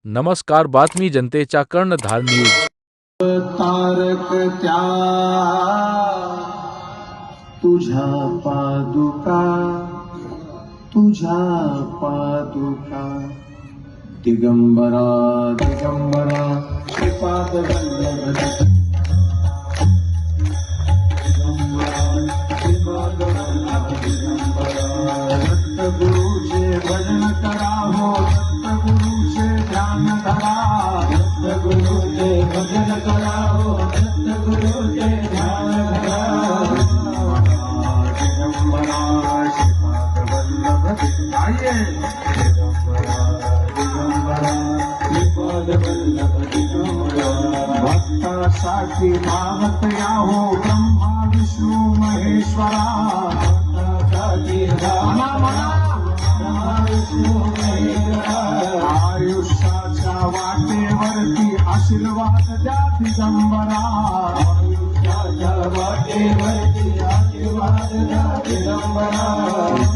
नमस्कार, बातमी जनतेच्या कर्णधार न्यूज. तारक त्या तुझ्या पादुका दिगंबरा दिगंबरा श्रीपाद वल्लभ गुरुचे भजन करा हो, गुरुचे ध्यान धरा, गुरुचे भजन करा हो, गुरुचे ध्यान धरा. दिगंबरा श्रीपाद वल्लभ आइए, दिगंबरा श्रीपाद वल्लभ दिगंबरा. भक्तासाठी धावत या हो, ब्रह्मा विष्णू महेश्वरा. आयुष्याच्या वाटेवरती आशीर्वाद द्या दिगंबरा. आयुष्याच्या वाटेवरती आशीर्वाद द्या दिगंबरा.